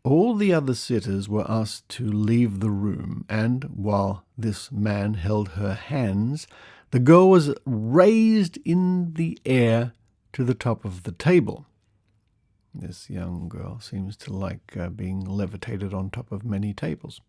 All the other sitters were asked to leave the room, and while this man held her hands, the girl was raised in the air to the top of the table. This young girl seems to like being levitated on top of many tables.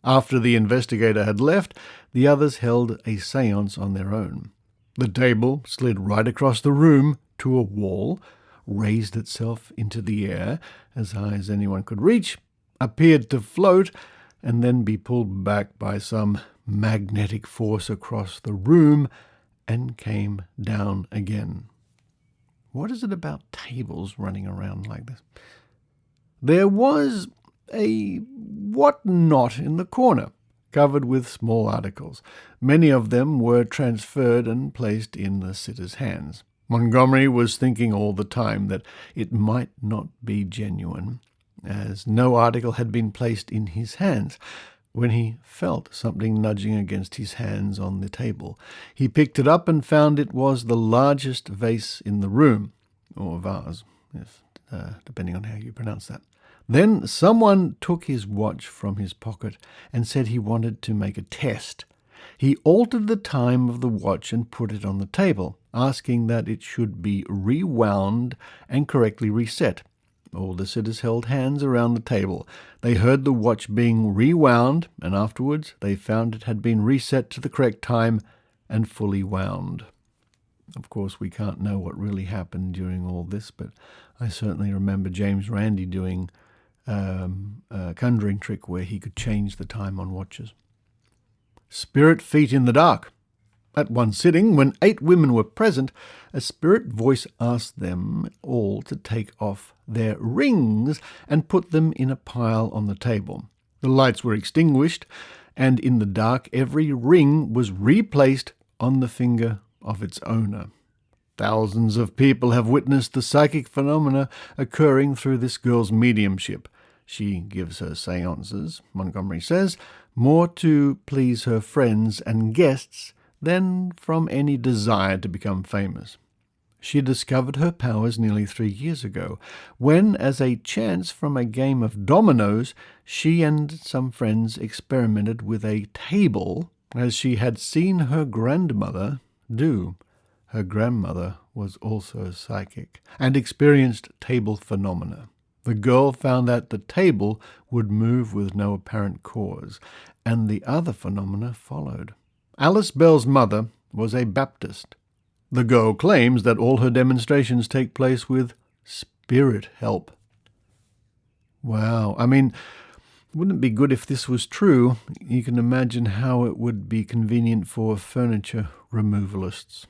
After the investigator had left, the others held a séance on their own. The table slid right across the room to a wall, raised itself into the air as high as anyone could reach, appeared to float, and then be pulled back by some magnetic force across the room and came down again. What is it about tables running around like this? There was a whatnot in the corner, covered with small articles. Many of them were transferred and placed in the sitter's hands. Montgomery was thinking all the time that it might not be genuine, as no article had been placed in his hands. When he felt something nudging against his hands on the table, he picked it up and found it was the largest vase in the room, or vase, depending on how you pronounce that. Then someone took his watch from his pocket and said he wanted to make a test. He altered the time of the watch and put it on the table, asking that it should be rewound and correctly reset. All the sitters held hands around the table. They heard the watch being rewound, and afterwards they found it had been reset to the correct time and fully wound. Of course, we can't know what really happened during all this, but I certainly remember James Randi doing a conjuring trick where he could change the time on watches. Spirit feet in the dark. At one sitting, when 8 women were present, a spirit voice asked them all to take off their rings and put them in a pile on the table. The lights were extinguished, and in the dark every ring was replaced on the finger of its owner. Thousands of people have witnessed the psychic phenomena occurring through this girl's mediumship. She gives her séances, Montgomery says, more to please her friends and guests than from any desire to become famous. She discovered her powers nearly 3 years ago, when, as a chance from a game of dominoes, she and some friends experimented with a table, as she had seen her grandmother do. Her grandmother was also psychic and experienced table phenomena. The girl found that the table would move with no apparent cause, and the other phenomena followed. Alice Bell's mother was a Baptist. The girl claims that all her demonstrations take place with spirit help. Wow. I mean, wouldn't it be good if this was true? You can imagine how it would be convenient for furniture removalists.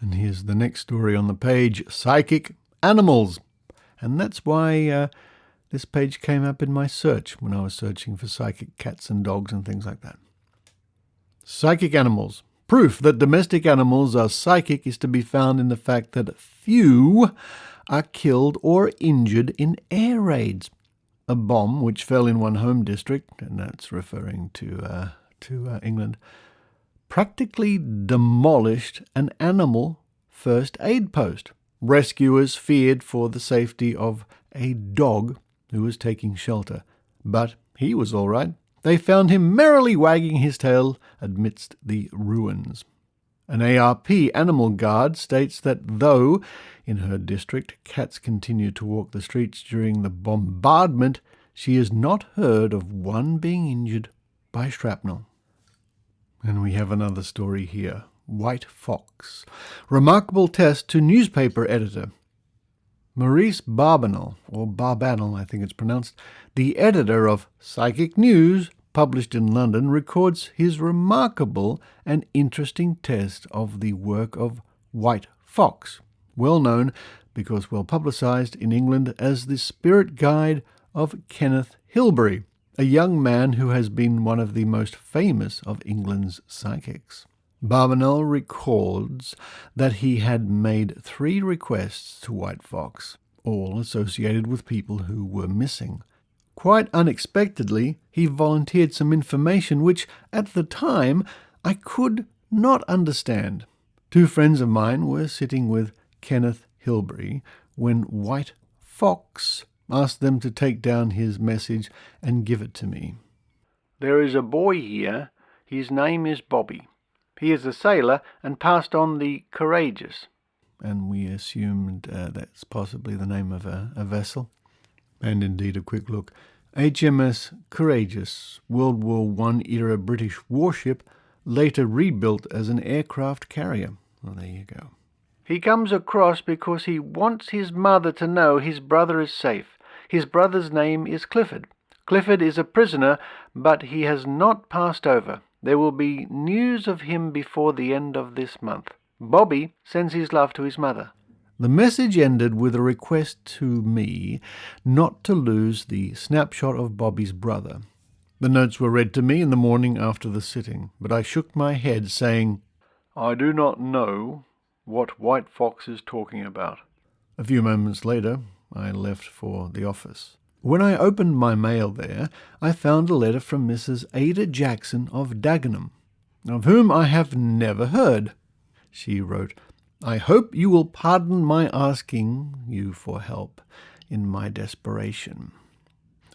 And here's the next story on the page, Psychic Animals. And that's why this page came up in my search when I was searching for psychic cats and dogs and things like that. Psychic animals. Proof that domestic animals are psychic is to be found in the fact that few are killed or injured in air raids. A bomb which fell in one home district, and that's referring to England, practically demolished an animal first aid post. Rescuers feared for the safety of a dog who was taking shelter, but he was all right. They found him merrily wagging his tail amidst the ruins. An ARP animal guard states that though, in her district, cats continue to walk the streets during the bombardment, she has not heard of one being injured by shrapnel. And we have another story here. White fox. Remarkable test to newspaper editor. Maurice Barbanel, or Barbanel I think it's pronounced, the editor of Psychic News, published in London, records his remarkable and interesting test of the work of white fox, well known because well publicised in England as the spirit guide of Kenneth Hilbery, a young man who has been one of the most famous of England's psychics. Barbanel records that he had made 3 requests to White Fox, all associated with people who were missing. Quite unexpectedly, he volunteered some information which, at the time, I could not understand. 2 friends of mine were sitting with Kenneth Hilbery when White Fox asked them to take down his message and give it to me. "There is a boy here. His name is Bobby. He is a sailor and passed on the Courageous." And we assumed that's possibly the name of a vessel. And indeed, a quick look. HMS Courageous, World War I era British warship, later rebuilt as an aircraft carrier. Well, there you go. "He comes across because he wants his mother to know his brother is safe. His brother's name is Clifford. Clifford is a prisoner, but he has not passed over. There will be news of him before the end of this month. Bobby sends his love to his mother." The message ended with a request to me not to lose the snapshot of Bobby's brother. The notes were read to me in the morning after the sitting, but I shook my head, saying, "I do not know what White Fox is talking about." A few moments later, I left for the office. When I opened my mail there, I found a letter from Mrs. Ada Jackson of Dagenham, of whom I have never heard. She wrote, "I hope you will pardon my asking you for help in my desperation.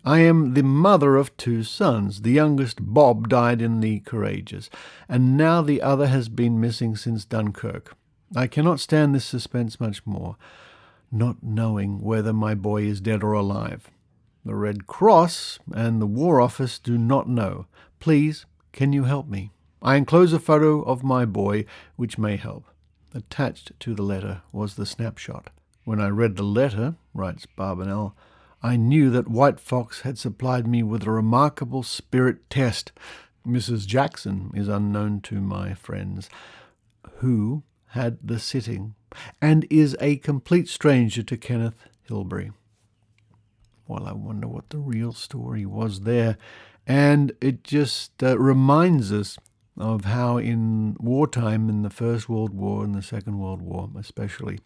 I am the mother of 2 sons. The youngest, Bob, died in the Courageous, and now the other has been missing since Dunkirk. I cannot stand this suspense much more, not knowing whether my boy is dead or alive. The Red Cross and the War Office do not know. Please, can you help me? I enclose a photo of my boy, which may help." Attached to the letter was the snapshot. "When I read the letter," writes Barbanel, "I knew that White Fox had supplied me with a remarkable spirit test. Mrs. Jackson is unknown to my friends, who had the sitting, and is a complete stranger to Kenneth Hilbery." Well, I wonder what the real story was there. And it just reminds us of how in wartime, in the First World War and the Second World War especially,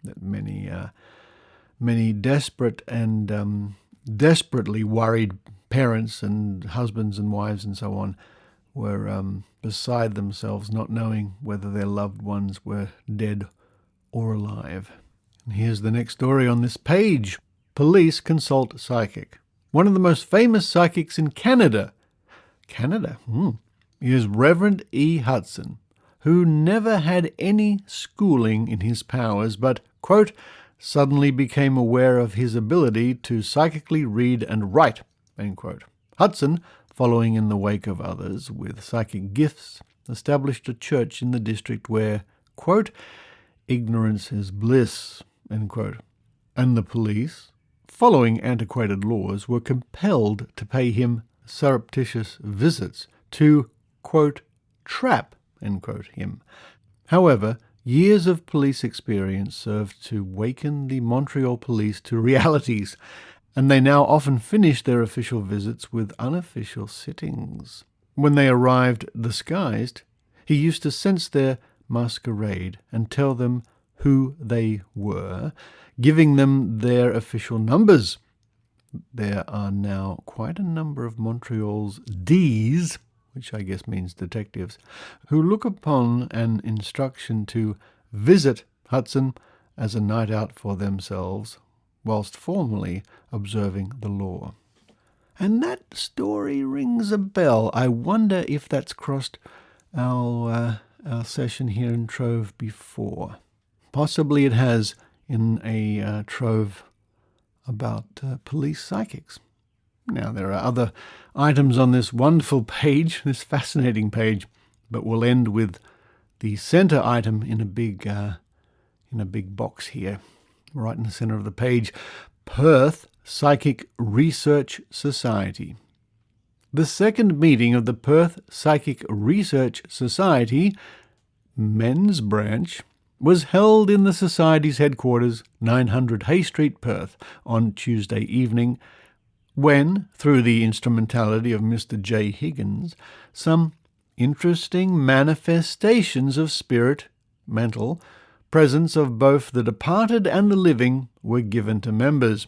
that many desperate and desperately worried parents and husbands and wives and so on were beside themselves, not knowing whether their loved ones were dead or alive. And here's the next story on this page. Police consult psychic. One of the most famous psychics in Canada. Canada? Is Reverend E. Hudson, who never had any schooling in his powers, but, quote, suddenly became aware of his ability to psychically read and write, end quote. Hudson, following in the wake of others with psychic gifts, established a church in the district where, quote, ignorance is bliss, end quote. And the police, following antiquated laws, were compelled to pay him surreptitious visits to, quote, trap, end quote, him. However, years of police experience served to waken the Montreal police to realities, and they now often finish their official visits with unofficial sittings. When they arrived disguised, he used to sense their masquerade and tell them who they were, giving them their official numbers. There are now quite a number of Montreal's Ds, which I guess means detectives, who look upon an instruction to visit Hudson as a night out for themselves, whilst formally observing the law. And that story rings a bell. I wonder if that's crossed our session here in Trove before. Possibly it has, in a Trove about police psychics. Now, there are other items on this wonderful page, this fascinating page, but we'll end with the center item in a big box here, right in the center of the page. Perth Psychic Research Society. The second meeting of the Perth Psychic Research Society, men's branch, was held in the Society's headquarters, 900 Hay Street, Perth, on Tuesday evening, when, through the instrumentality of Mr. J. Higgins, some interesting manifestations of spirit, mental, presence of both the departed and the living were given to members.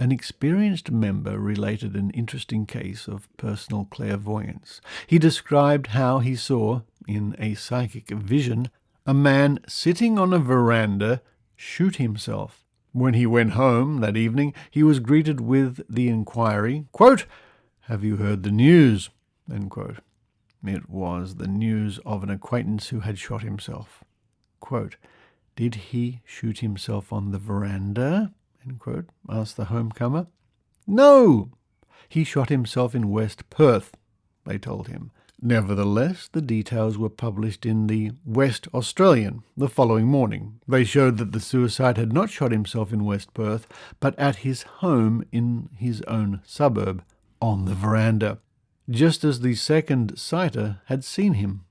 An experienced member related an interesting case of personal clairvoyance. He described how he saw, in a psychic vision, a man sitting on a veranda shoot himself. When he went home that evening, he was greeted with the inquiry, quote, "Have you heard the news?" End quote. It was the news of an acquaintance who had shot himself. Quote, "Did he shoot himself on the veranda?" End quote, asked the homecomer. "No, he shot himself in West Perth," they told him. Nevertheless, the details were published in the West Australian the following morning. They showed that the suicide had not shot himself in West Perth, but at his home in his own suburb, on the veranda, just as the second sighter had seen him.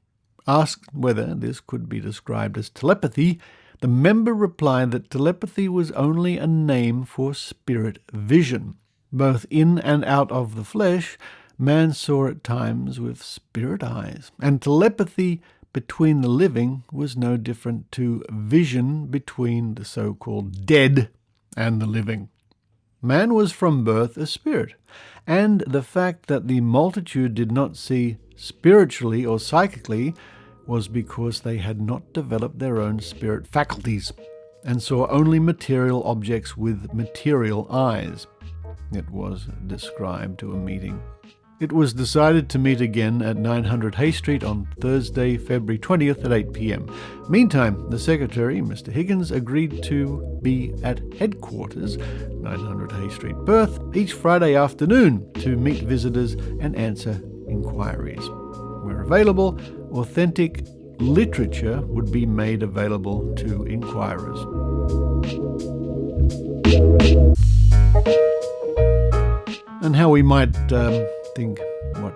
Asked whether this could be described as telepathy, the member replied that telepathy was only a name for spirit vision. Both in and out of the flesh, man saw at times with spirit eyes, and telepathy between the living was no different to vision between the so-called dead and the living. Man was from birth a spirit, and the fact that the multitude did not see spiritually or psychically was because they had not developed their own spirit faculties and saw only material objects with material eyes. It was described to a meeting. It was decided to meet again at 900 Hay Street on Thursday, February 20th at 8 p.m. Meantime, the secretary, Mr. Higgins, agreed to be at headquarters, 900 Hay Street, Perth, each Friday afternoon to meet visitors and answer inquiries. Where available, authentic literature would be made available to inquirers. And how we might think what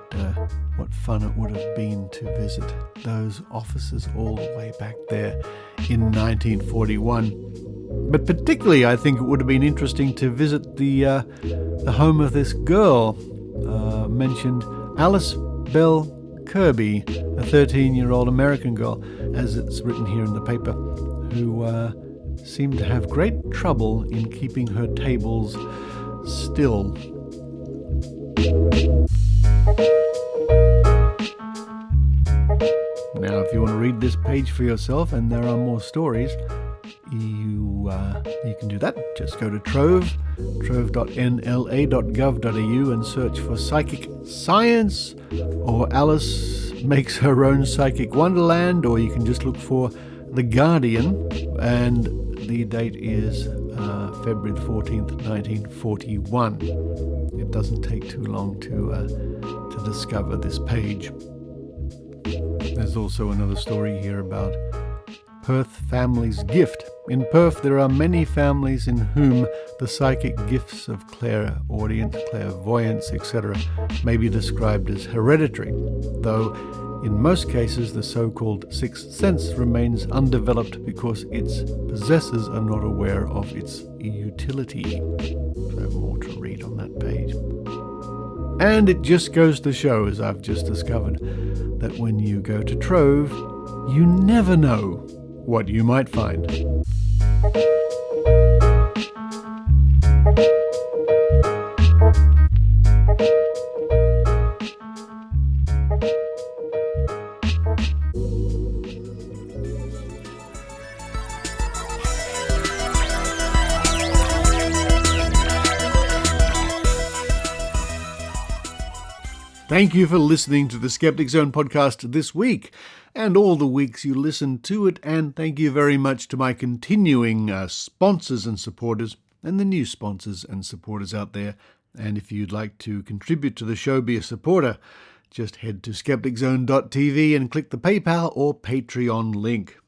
fun it would have been to visit those offices all the way back there in 1941. But particularly, I think it would have been interesting to visit the home of this girl mentioned, Alice Bell Kirby, a 13-year-old American girl, as it's written here in the paper, who seemed to have great trouble in keeping her tables still. Now, if you want to read this page for yourself, and there are more stories, you can do that. Just go to Trove, trove.nla.gov.au, and search for Psychic Science, or Alice Makes Her Own Psychic Wonderland, or you can just look for The Guardian, and the date is February 14th, 1941. It doesn't take too long to discover this page. There's also another story here about Perth Family's Gift. In Perth, there are many families in whom the psychic gifts of clairaudience, clairvoyance, etc. may be described as hereditary, though in most cases the so-called sixth sense remains undeveloped because its possessors are not aware of its utility. So more to read on that page. And it just goes to show, as I've just discovered, that when you go to Trove, you never know what you might find. Thank you for listening to the Skeptic Zone podcast this week and all the weeks you listen to it, and thank you very much to my continuing sponsors and supporters and the new sponsors and supporters out there. And if you'd like to contribute to the show, be a supporter, just head to skepticzone.tv and click the PayPal or Patreon link.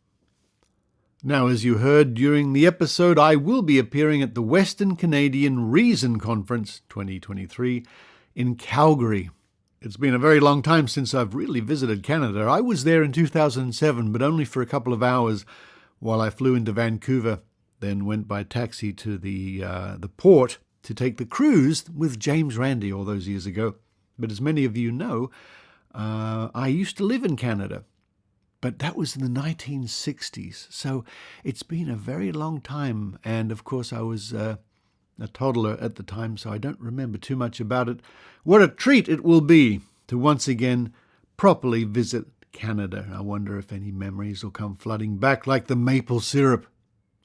Now, as you heard during the episode, I will be appearing at the Western Canadian Reason Conference 2023 in Calgary. It's been a very long time since I've really visited Canada. I was there in 2007, but only for a couple of hours while I flew into Vancouver, then went by taxi to the port to take the cruise with James Randi all those years ago. But as many of you know, I used to live in Canada. But that was in the 1960s, so it's been a very long time. And of course, I was a toddler at the time, so I don't remember too much about it. What a treat it will be to once again properly visit Canada. I wonder if any memories will come flooding back, like the maple syrup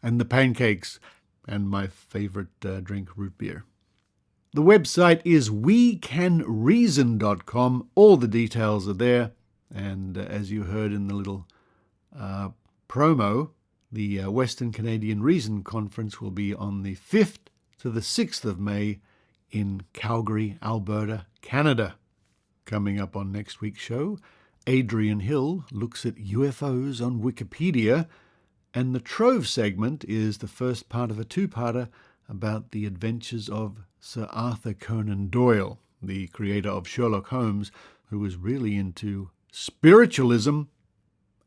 and the pancakes and my favorite drink, root beer. The website is WeCanReason.com. All the details are there. And as you heard in the little promo, the Western Canadian Reason Conference will be on the 5th to the 6th of May in Calgary, Alberta, Canada. Coming up on next week's show, Adrienne Hill looks at UFOs on Wikipedia, and the Trove segment is the first part of a two-parter about the adventures of Sir Arthur Conan Doyle, the creator of Sherlock Holmes, who was really into spiritualism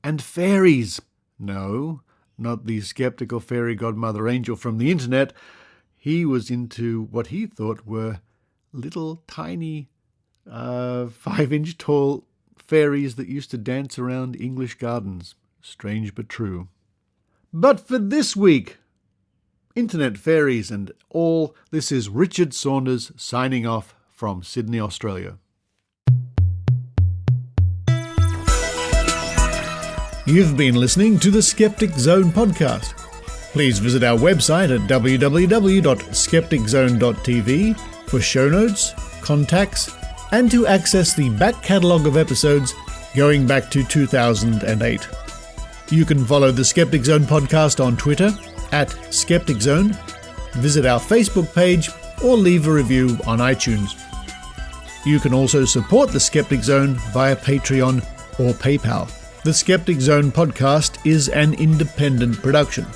and fairies. No, not the skeptical fairy godmother angel from the internet. He was into what he thought were little tiny 5-inch tall fairies that used to dance around English gardens. Strange but true. But for this week, internet fairies and all, this is Richard Saunders signing off from Sydney, Australia. You've been listening to the Skeptic Zone podcast. Please visit our website at www.skepticzone.tv for show notes, contacts, and to access the back catalogue of episodes going back to 2008. You can follow the Skeptic Zone podcast on Twitter at Skeptic Zone, visit our Facebook page, or leave a review on iTunes. You can also support the Skeptic Zone via Patreon or PayPal. The Skeptic Zone podcast is an independent production.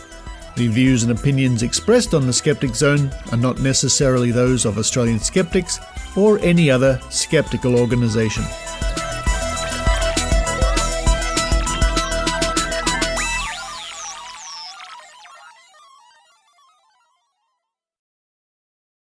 The views and opinions expressed on the Skeptic Zone are not necessarily those of Australian Skeptics or any other skeptical organisation.